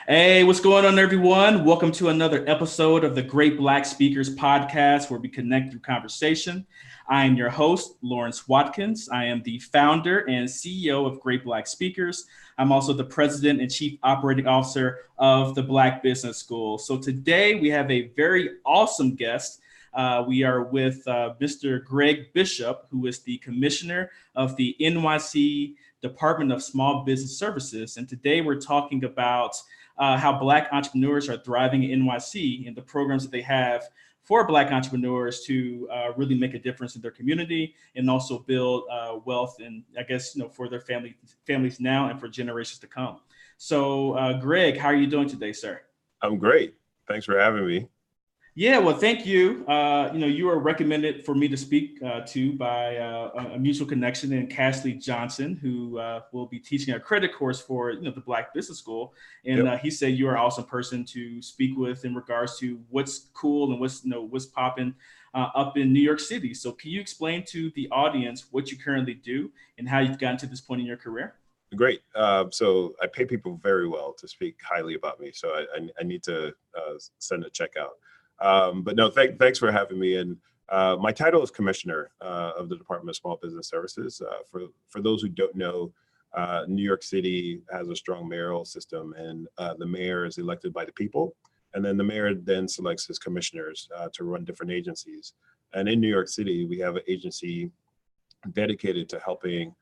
Hey, what's going on, everyone? Welcome to another episode of the Great Black Speakers podcast, where we connect through conversation. I am your host, Lawrence Watkins. I am the founder and CEO of Great Black Speakers. I'm also the president and chief operating officer of the Black Business School. So today we have a very awesome guest. We are with Mr. Gregg Bishop, who is the commissioner of the NYC Department of Small Business Services. And today we're talking about how Black entrepreneurs are thriving in NYC and the programs that they have for Black entrepreneurs to really make a difference in their community and also build wealth and I guess for their families now and for generations to come. So, Gregg, how are you doing today, sir? I'm great. Thanks for having me. Yeah, well, thank you. You were recommended for me to speak to by a mutual connection in Cashley Johnson, who will be teaching a credit course for the Black Business School. And he said you are an awesome person to speak with in regards to what's cool and what's popping up in New York City. So, can you explain to the audience what you currently do and how you've gotten to this point in your career? Great. So I pay people very well to speak highly about me. So I need to send a check out. But no, thanks for having me. And my title is Commissioner of the Department of Small Business Services. For those who don't know, New York City has a strong mayoral system, and the mayor is elected by the people. And then the mayor then selects his commissioners to run different agencies. And in New York City, we have an agency dedicated to helping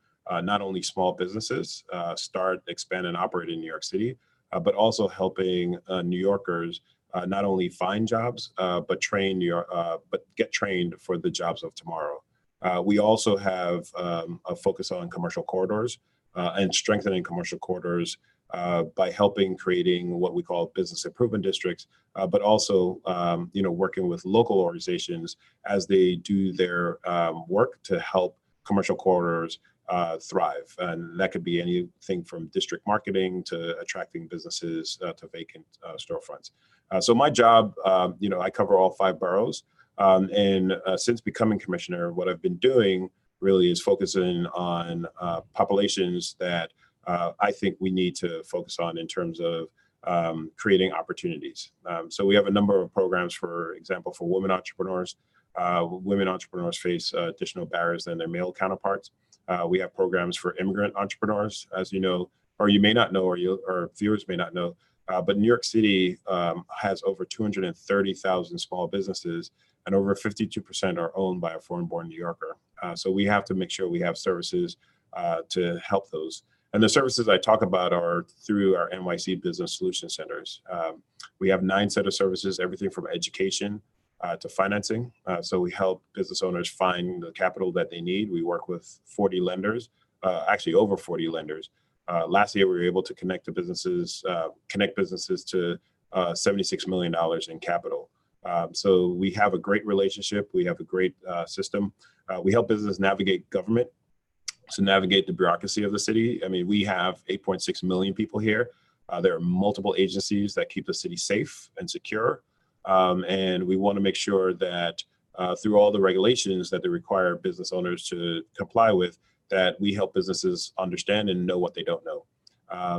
not only small businesses start, expand, and operate in New York City, but also helping New Yorkers not only find jobs, but get trained for the jobs of tomorrow. We also have a focus on commercial corridors and strengthening commercial corridors by helping creating what we call business improvement districts, but also working with local organizations as they do their work to help commercial corridors thrive. And that could be anything from district marketing to attracting businesses to vacant storefronts. So my job, I cover all 5 boroughs. And since becoming commissioner, what I've been doing really is focusing on populations that I think we need to focus on in terms of creating opportunities. So we have a number of programs, for example, for women entrepreneurs. Women entrepreneurs face additional barriers than their male counterparts. We have programs for immigrant entrepreneurs, as you know, or you may not know, or viewers may not know. But New York City has over 230,000 small businesses, and over 52% are owned by a foreign-born New Yorker. So we have to make sure we have services to help those. And the services I talk about are through our NYC Business Solution Centers. We have 9 set of services, everything from education to financing. So we help business owners find the capital that they need. We work with 40 lenders, actually over 40 lenders. Last year, we were able to connect businesses to $76 million in capital. So we have a great relationship. We have a great system. We help business navigate government, so navigate the bureaucracy of the city. I mean, we have 8.6 million people here. There are multiple agencies that keep the city safe and secure. And we want to make sure that through all the regulations that they require business owners to comply with, that we help businesses understand and know what they don't know.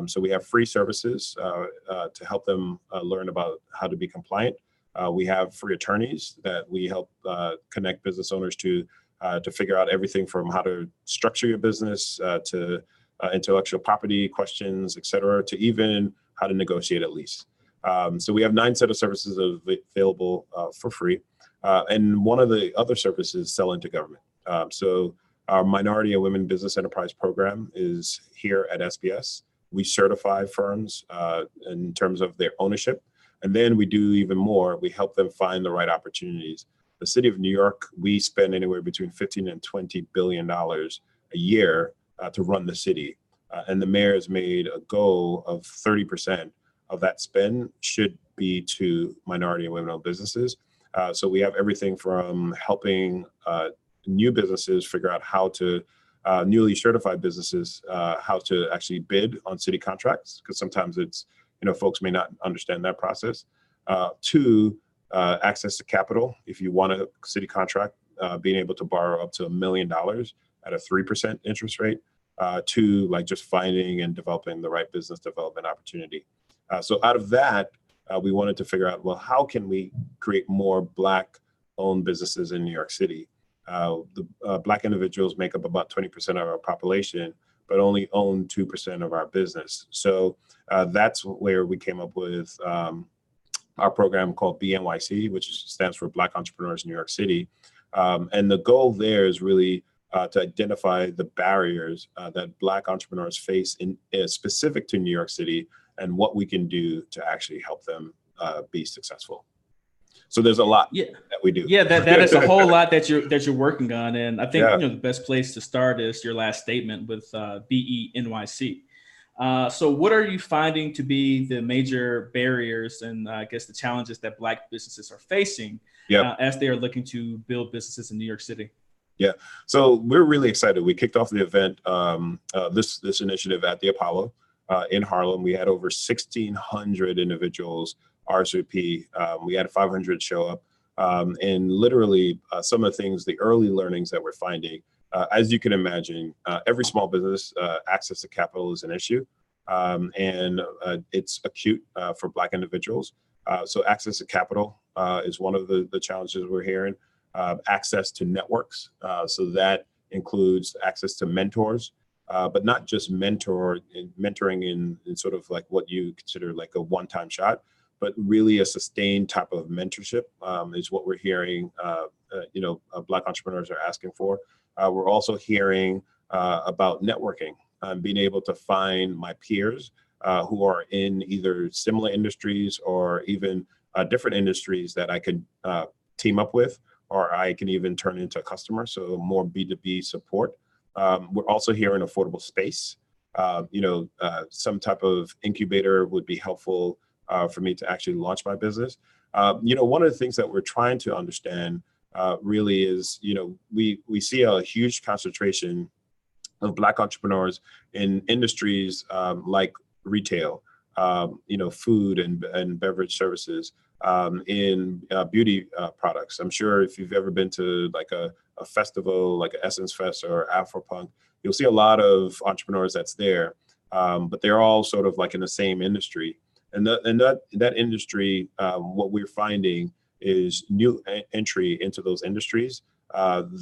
So we have free services to help them learn about how to be compliant. We have free attorneys that we help connect business owners to figure out everything from how to structure your business to intellectual property questions, et cetera, to even how to negotiate a lease. So we have 9 set of services available for free. And one of the other services sell into government. So our Minority and Women Business Enterprise Program is here at SBS. We certify firms in terms of their ownership. And then we do even more. We help them find the right opportunities. The city of New York, we spend anywhere between $15 and $20 billion a year to run the city. And the mayor has made a goal of 30% of that spend should be to minority and women-owned businesses. So we have everything from helping new businesses figure out how to, newly certified businesses, how to actually bid on city contracts, because sometimes it's, folks may not understand that process, to access to capital. If you want a city contract, being able to borrow up to $1 million at a 3% interest rate, to like just finding and developing the right business development opportunity. So out of that, we wanted to figure out, well, how can we create more Black-owned businesses in New York City? The Black individuals make up about 20% of our population, but only own 2% of our business. So that's where we came up with our program called Be NYC, which stands for Black Entrepreneurs New York City. And the goal there is really to identify the barriers that Black entrepreneurs face in specific to New York City, and what we can do to actually help them be successful. So there's a lot that we do. Yeah, that is a whole lot that you're working on, and I think Yeah. the best place to start is your last statement with Be NYC. So what are you finding to be the major barriers and I guess the challenges that Black businesses are facing as they are looking to build businesses in New York City? Yeah, so we're really excited. We kicked off the event, this initiative at the Apollo in Harlem. We had over 1,600 individuals RSVP. We had 500 show up, and literally some of the things, the early learnings that we're finding, as you can imagine, every small business access to capital is an issue, and it's acute for Black individuals. So access to capital is one of the challenges we're hearing. Access to networks, so that includes access to mentors, but not just mentoring in sort of like what you consider like a one-time shot, but really a sustained type of mentorship is what we're hearing. Black entrepreneurs are asking for. We're also hearing about networking, being able to find my peers who are in either similar industries or even different industries that I could team up with, or I can even turn into a customer. So more B2B support. We're also hearing affordable space. Some type of incubator would be helpful for me to actually launch my business. One of the things that we're trying to understand really is, we see a huge concentration of Black entrepreneurs in industries like retail, food and beverage services, in beauty products. I'm sure if you've ever been to like a festival like Essence Fest or Afropunk, you'll see a lot of entrepreneurs that's there, but they're all sort of like in the same industry. And that industry, what we're finding is new entry into those industries.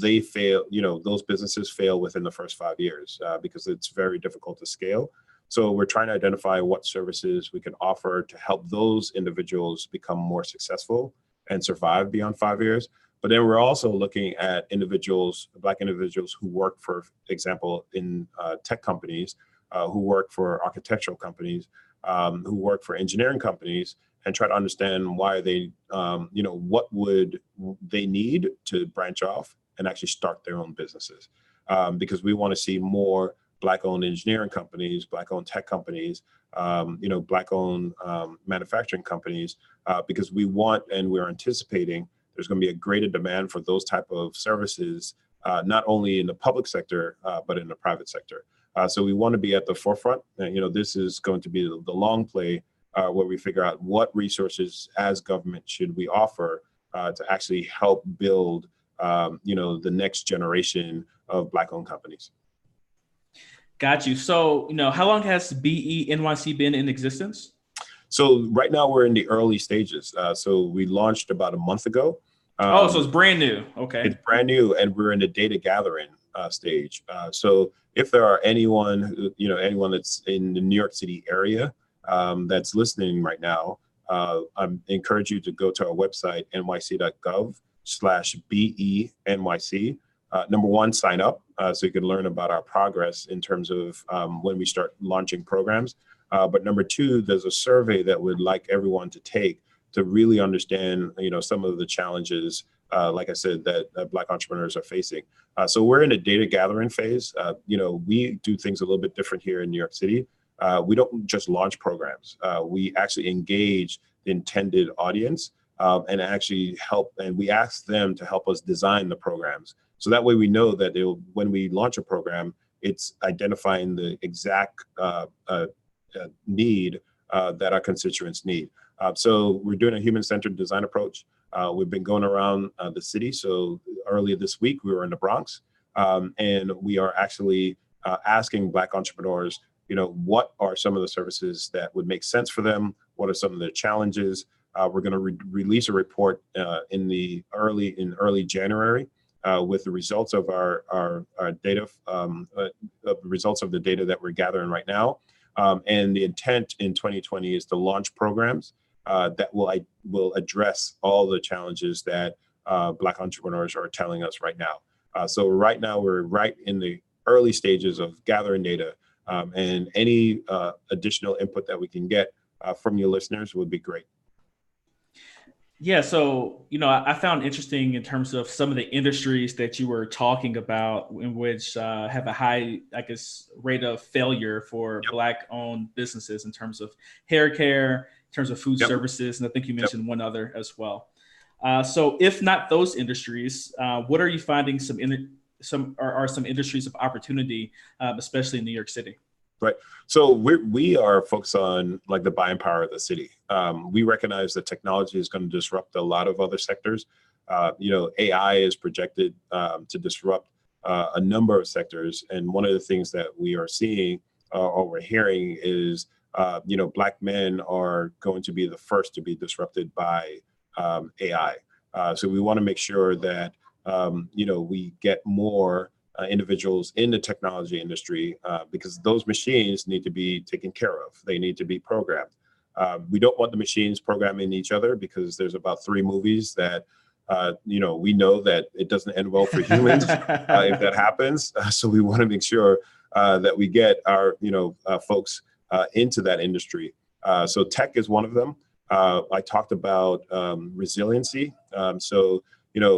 They fail, those businesses fail within the first 5 years because it's very difficult to scale. So we're trying to identify what services we can offer to help those individuals become more successful and survive beyond 5 years. But then we're also looking at individuals, Black individuals who work, for example, in tech companies, who work for architectural companies, who work for engineering companies, and try to understand why they, what would they need to branch off and actually start their own businesses. Because we want to see more Black-owned engineering companies, Black-owned tech companies, Black-owned manufacturing companies, because we want and we're anticipating there's going to be a greater demand for those type of services, not only in the public sector, but in the private sector. So we want to be at the forefront. This is going to be the long play where we figure out what resources as government should we offer to actually help build, the next generation of Black-owned companies. Got you. So, how long has Be NYC been in existence? So right now we're in the early stages. So we launched about a month ago. So it's brand new. Okay. It's brand new, and we're in the data gathering stage. So if there are anyone that's in the New York City area that's listening right now, I encourage you to go to our website, nyc.gov/Be NYC. Number one, sign up so you can learn about our progress in terms of when we start launching programs. But number two, there's a survey that we'd like everyone to take to really understand, some of the challenges, like I said, that Black entrepreneurs are facing. So we're in a data gathering phase. We do things a little bit different here in New York City. We don't just launch programs. We actually engage the intended audience and actually help, and we ask them to help us design the programs. So that way we know that when we launch a program, it's identifying the exact need that our constituents need. So we're doing a human-centered design approach. We've been going around the city. So earlier this week, we were in the Bronx, and we are actually asking Black entrepreneurs what are some of the services that would make sense for them? What are some of the challenges? We're going to release a report in early January with the results of our data, the results of the data that we're gathering right now. And the intent in 2020 is to launch programs that will address all the challenges that Black entrepreneurs are telling us right now. So right now we're right in the early stages of gathering data, and any additional input that we can get from your listeners would be great. Yeah, so I found interesting in terms of some of the industries that you were talking about, in which have a high, I guess, rate of failure for Black-owned businesses in terms of hair care, in terms of food services, and I think you mentioned one other as well. So, if not those industries, what are you finding some industries of opportunity, especially in New York City? Right. So we are focused on like the buying power of the city. We recognize that technology is going to disrupt a lot of other sectors. AI is projected to disrupt a number of sectors. And one of the things that we are seeing or we're hearing is, Black men are going to be the first to be disrupted by AI. So we want to make sure that, we get more individuals in the technology industry because those machines need to be taken care of. They need to be programmed. We don't want the machines programming each other because there's about 3 movies that, we know that it doesn't end well for humans if that happens. So we want to make sure that we get our, folks into that industry. So tech is one of them. I talked about resiliency.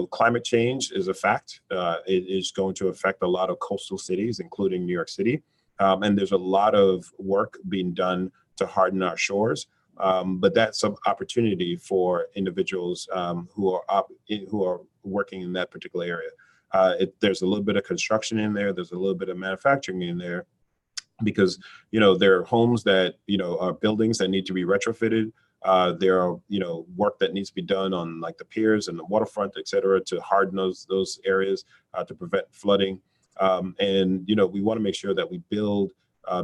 Climate change is a fact. It is going to affect a lot of coastal cities, including New York City. And there's a lot of work being done to harden our shores. But that's some opportunity for individuals who are working in that particular area. There's a little bit of construction in there. There's a little bit of manufacturing in there because, there are homes that, are buildings that need to be retrofitted. There are, work that needs to be done on like the piers and the waterfront, et cetera, to harden those areas to prevent flooding. And we want to make sure that we build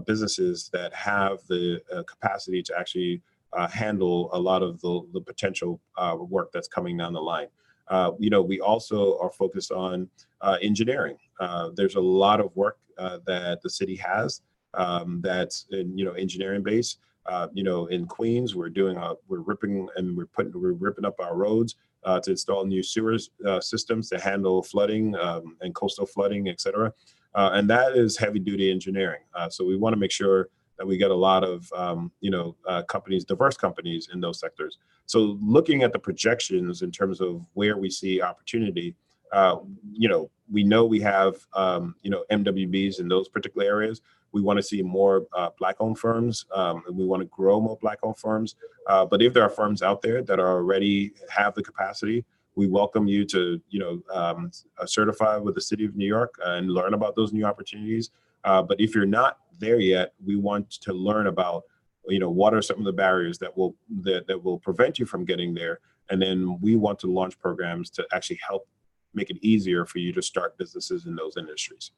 businesses that have the capacity to actually handle a lot of the potential work that's coming down the line. We also are focused on engineering. There's a lot of work that the city has that's engineering based. In Queens, we're ripping up our roads to install new sewers systems to handle flooding and coastal flooding, et cetera. And that is heavy duty engineering. So we want to make sure that we get a lot of, companies, diverse companies in those sectors. So looking at the projections in terms of where we see opportunity, we know we have, MWBs in those particular areas. We want to see more Black-owned firms, and we want to grow more Black-owned firms. But if there are firms out there that already have the capacity, we welcome you to, certify with the City of New York and learn about those new opportunities. But if you're not there yet, we want to learn about, what are some of the barriers that will prevent you from getting there, and then we want to launch programs to actually help make it easier for you to start businesses in those industries.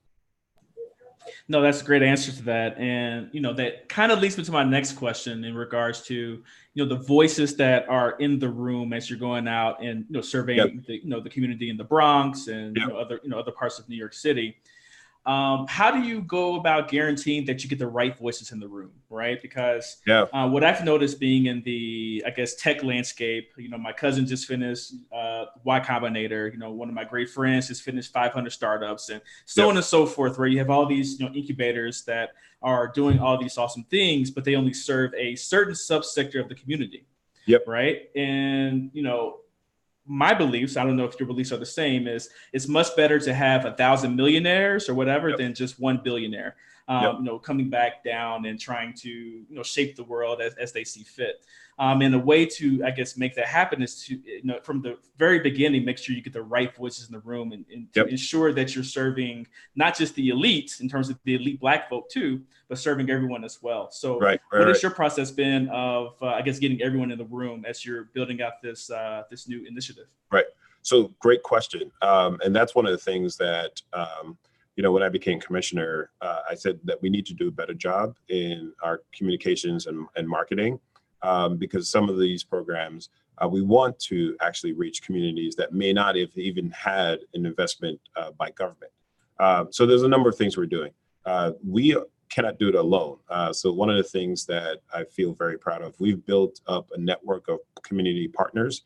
No, that's a great answer to that. And, that kind of leads me to my next question in regards to, the voices that are in the room as you're going out and, surveying the community in the Bronx and, other parts of New York City. How do you go about guaranteeing that you get the right voices in the room, right? Because what I've noticed being in the, I guess, tech landscape, my cousin just finished Y Combinator, one of my great friends just finished 500 startups and so on and so forth, where you have all these incubators that are doing all these awesome things, but they only serve a certain subsector of the community, right? And, my beliefs, I don't know if your beliefs are the same, is it's much better to have 1,000 millionaires or whatever than just 1 billionaire, coming back down and trying to, shape the world as they see fit. And a way to, I guess, make that happen is to, from the very beginning, make sure you get the right voices in the room and to ensure that you're serving not just the elite in terms of the elite Black vote too, but serving everyone as well. So what has your process been of, I guess, getting everyone in the room as you're building out this new initiative? Right. So great question. And that's one of the things that, when I became commissioner, I said that we need to do a better job in our communications and marketing, because some of these programs, we want to actually reach communities that may not have even had an investment by government. So there's a number of things we're doing. We cannot do it alone. So one of the things that I feel very proud of, we've built up a network of community partners.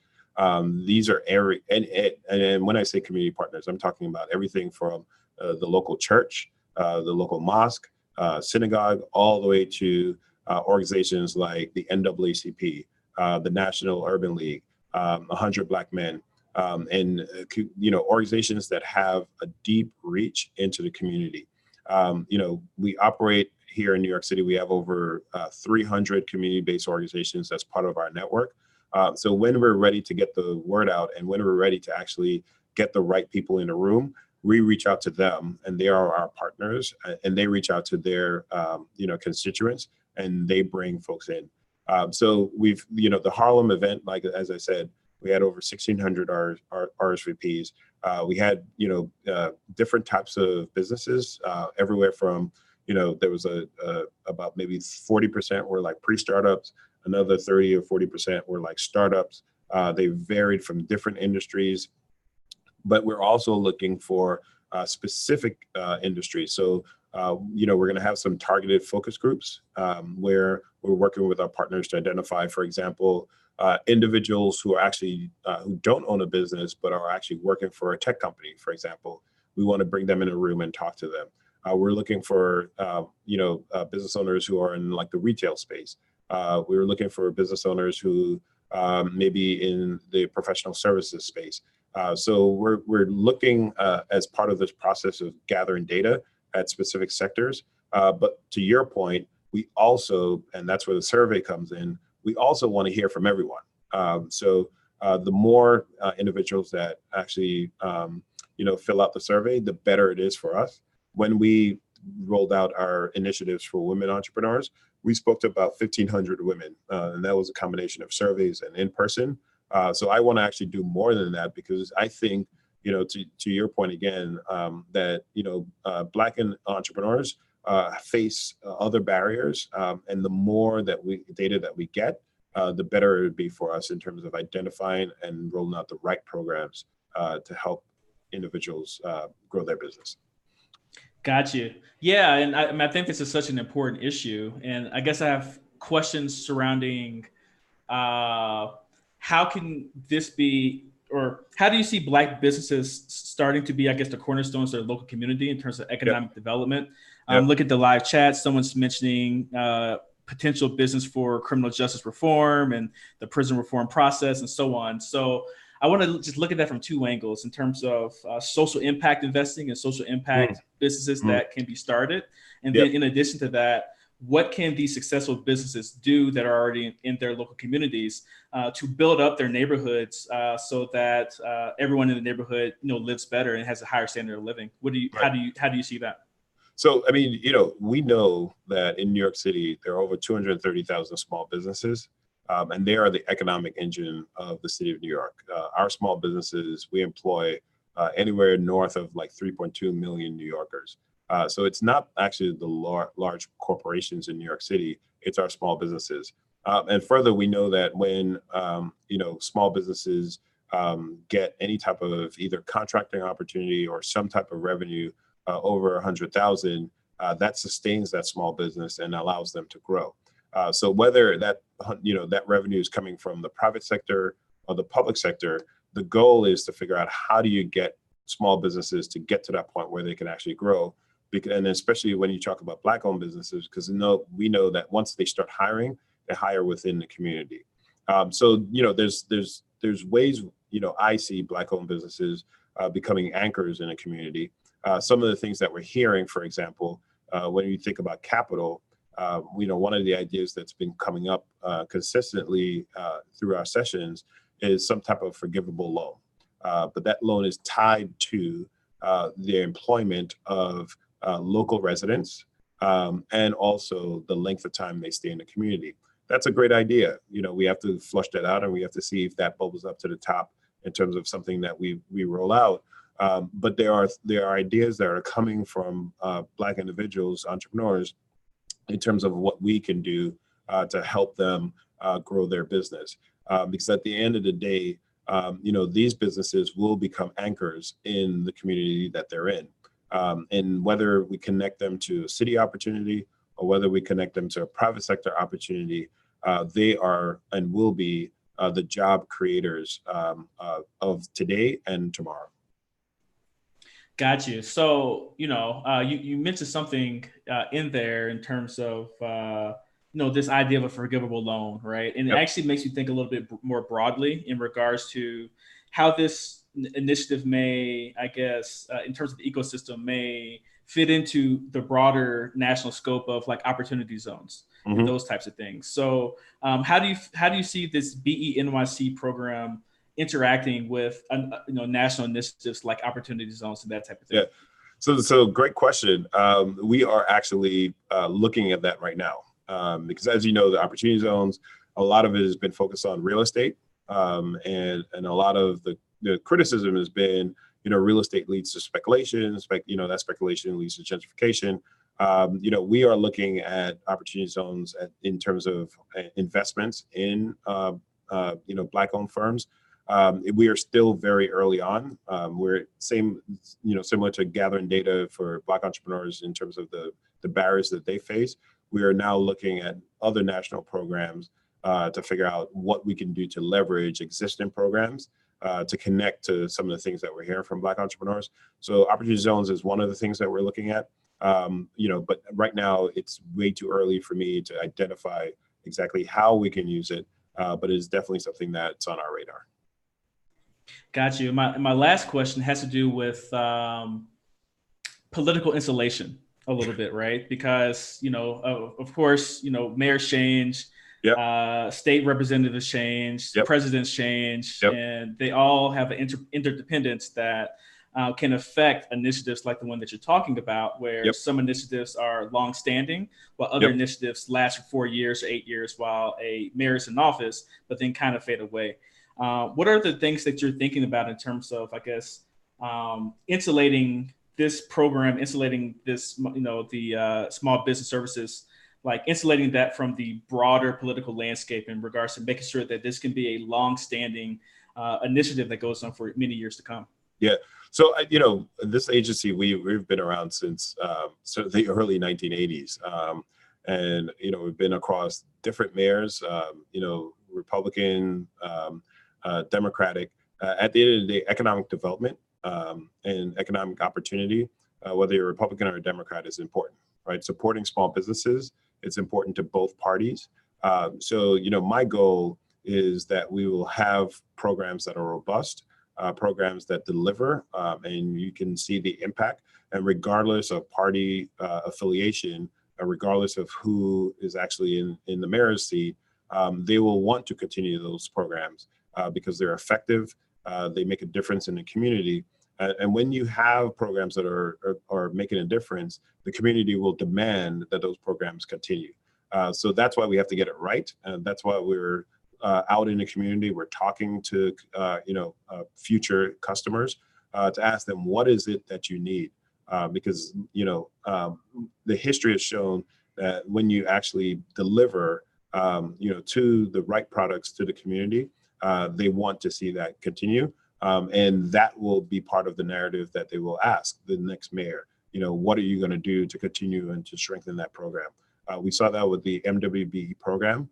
These are and when I say community partners, I'm talking about everything from the local church, the local mosque, synagogue, all the way to organizations like the NAACP, the National Urban League, 100 Black Men, and organizations that have a deep reach into the community. We operate here in New York City. We have over 300 community-based organizations that's part of our network. So when we're ready to get the word out and when we're ready to actually get the right people in the room, we reach out to them, and they are our partners, and they reach out to their constituents, and they bring folks in. So we've, the Harlem event, like as I said, we had over 1,600 RSVPs. We had, different types of businesses, everywhere from, there was about maybe 40% were like pre-startups, another 30 or 40% were like startups. They varied from different industries, but we're also looking for specific industries. So, we're going to have some targeted focus groups where we're working with our partners to identify, for example, individuals who are actually who don't own a business but are actually working for a tech company, for example. We want to bring them in a room and talk to them. We're looking for business owners who are in like the retail space. We were looking for business owners who maybe in the professional services space. So we're looking as part of this process of gathering data at specific sectors. But to your point, we also, and that's where the survey comes in, we also want to hear from everyone. So the more individuals that actually, fill out the survey, the better it is for us. When we rolled out our initiatives for women entrepreneurs, we spoke to about 1,500 women, and that was a combination of surveys and in person. So I want to actually do more than that, because I think, to your point again, that, Black entrepreneurs face other barriers, and the more data that we get, the better it would be for us in terms of identifying and rolling out the right programs to help individuals grow their business. Got you. Yeah, and I think this is such an important issue, and I guess I have questions surrounding how can this be, or how do you see Black businesses starting to be, I guess, the cornerstones of their local community in terms of economic development? Look at the live chat. Someone's mentioning potential business for criminal justice reform and the prison reform process and so on. So I want to just look at that from two angles in terms of social impact investing and social impact businesses that can be started. And then in addition to that, what can these successful businesses do that are already in their local communities to build up their neighborhoods so that everyone in the neighborhood lives better and has a higher standard of living? How do you see that? So, I mean, we know that in New York City, there are over 230,000 small businesses, and they are the economic engine of the city of New York. Our small businesses, we employ anywhere north of like 3.2 million New Yorkers. So it's not actually the large corporations in New York City, it's our small businesses. And further, we know that when, small businesses get any type of either contracting opportunity or some type of revenue over 100,000, that sustains that small business and allows them to grow. So whether that revenue is coming from the private sector or the public sector, the goal is to figure out how do you get small businesses to get to that point where they can actually grow. And especially when you talk about Black-owned businesses, because we know that once they start hiring, they hire within the community. So there's ways I see Black-owned businesses becoming anchors in a community. Some of the things that we're hearing, for example, when you think about capital, one of the ideas that's been coming up consistently through our sessions is some type of forgivable loan. But that loan is tied to the employment of local residents and also the length of time they stay in the community. That's a great idea. We have to flush that out, and we have to see if that bubbles up to the top in terms of something that we roll out. But there are ideas that are coming from Black individuals, entrepreneurs, in terms of what we can do to help them grow their business. Because at the end of the day, these businesses will become anchors in the community that they're in. And whether we connect them to a city opportunity or whether we connect them to a private sector opportunity, they are and will be the job creators of today and tomorrow. Got you. So, you mentioned something in there in terms of, this idea of a forgivable loan, right? And It actually makes you think a little bit more broadly in regards to how this initiative may, I guess, in terms of the ecosystem, may fit into the broader national scope of like opportunity zones and those types of things. So, how do you see this Be NYC program interacting with national initiatives like opportunity zones and that type of thing? Yeah, so great question. We are actually looking at that right now because, as you know, the opportunity zones, a lot of it has been focused on real estate, and a lot of the criticism has been, real estate leads to speculation. That speculation leads to gentrification. We are looking at opportunity zones in terms of investments in Black-owned firms. We are still very early on. We're similar to gathering data for Black entrepreneurs in terms of the barriers that they face. We are now looking at other national programs to figure out what we can do to leverage existing programs to connect to some of the things that we're hearing from Black entrepreneurs. So opportunity zones is one of the things that we're looking at. But right now it's way too early for me to identify exactly how we can use it. But it's definitely something that's on our radar. Got you. My last question has to do with political insulation a little bit, right? Because, of course, mayors change, state representatives change, presidents change, and they all have an interdependence that can affect initiatives like the one that you're talking about, where some initiatives are longstanding, while other initiatives last for 4 years or 8 years while a mayor is in office, but then kind of fade away. What are the things that you're thinking about in terms of, I guess, insulating this program, insulating this, the small business services, like insulating that from the broader political landscape in regards to making sure that this can be a long-standing initiative that goes on for many years to come? Yeah. So, this agency, we've been around since the early 1980s. And, we've been across different mayors, Republican, Democratic. At the end of the day, economic development and economic opportunity, whether you're a Republican or a Democrat, is important, right? Supporting small businesses, it's important to both parties. So, my goal is that we will have programs that are robust, programs that deliver, and you can see the impact. And regardless of party affiliation, regardless of who is actually in the mayor's seat, they will want to continue those programs because they're effective. They make a difference in the community. And when you have programs that are making a difference, the community will demand that those programs continue. So that's why we have to get it right. And that's why we're out in the community. We're talking to future customers to ask them, what is it that you need? Because the history has shown that when you actually deliver to the right products to the community, they want to see that continue. And that will be part of the narrative that they will ask the next mayor, what are you going to do to continue and to strengthen that program? We saw that with the MWBE program.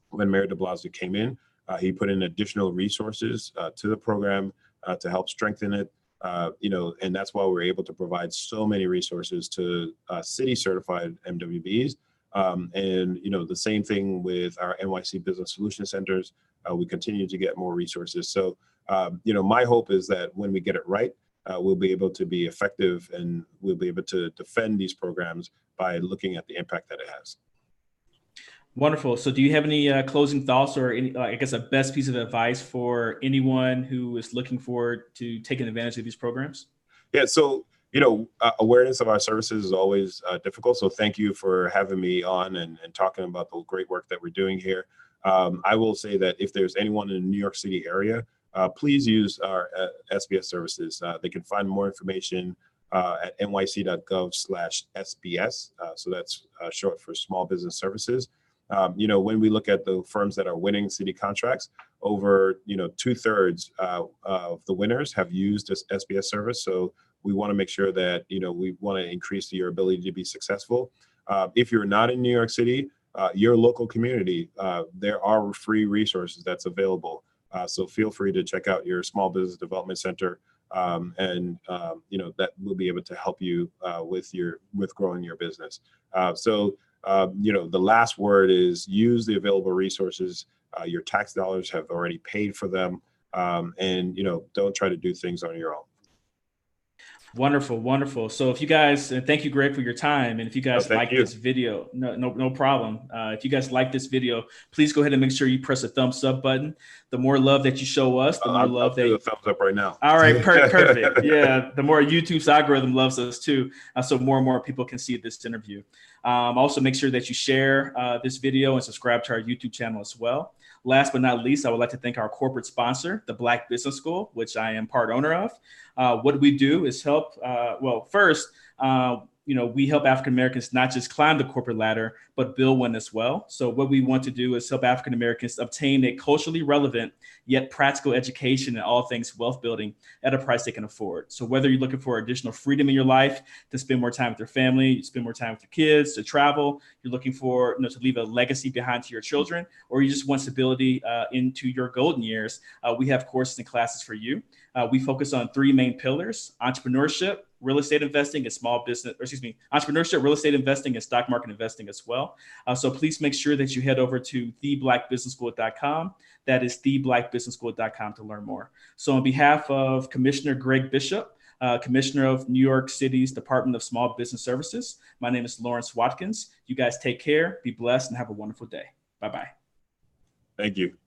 When Mayor de Blasio came in, he put in additional resources to the program to help strengthen it. And that's why we're able to provide so many resources to city certified MWBEs. And the same thing with our NYC Business Solution Centers. We continue to get more resources. So, my hope is that when we get it right, we'll be able to be effective and we'll be able to defend these programs by looking at the impact that it has. Wonderful. So do you have any closing thoughts or any, I guess, a best piece of advice for anyone who is looking forward to taking advantage of these programs? Yeah. So, awareness of our services is always difficult. So thank you for having me on and talking about the great work that we're doing here. I will say that if there's anyone in the New York City area please use our SBS services. They can find more information at nyc.gov/SBS. So that's short for Small Business Services. When we look at the firms that are winning city contracts, over 2/3 of the winners have used this SBS service. So we want to make sure that we want to increase your ability to be successful. If you're not in New York City, your local community, there are free resources that's available. So feel free to check out your Small Business Development Center, and that will be able to help you with growing your business. The last word is use the available resources. Your tax dollars have already paid for them, and don't try to do things on your own. Wonderful, wonderful. So if you guys, and thank you, Greg, for your time. And if you guys like this video, no problem. If you guys like this video, please go ahead and make sure you press the thumbs up button. The more love that you show us, the more love I'll do the thumbs up right now. All right, perfect. Yeah, the more YouTube's algorithm loves us too, so more and more people can see this interview. Also, make sure that you share this video and subscribe to our YouTube channel as well. Last but not least, I would like to thank our corporate sponsor, the Black Business School, which I am part owner of. What we do is help, first, we help African Americans not just climb the corporate ladder, but build one as well. So what we want to do is help African Americans obtain a culturally relevant yet practical education in all things wealth building at a price they can afford. So whether you're looking for additional freedom in your life, to spend more time with your family, spend more time with your kids, to travel, you're looking for to leave a legacy behind to your children, or you just want stability into your golden years, we have courses and classes for you. We focus on three main pillars: entrepreneurship, real estate investing, and entrepreneurship, real estate investing, and stock market investing as well. So please make sure that you head over to theblackbusinessschool.com. That is theblackbusinessschool.com to learn more. So on behalf of Commissioner Gregg Bishop, Commissioner of New York City's Department of Small Business Services, my name is Lawrence Watkins. You guys take care, be blessed, and have a wonderful day. Bye-bye. Thank you.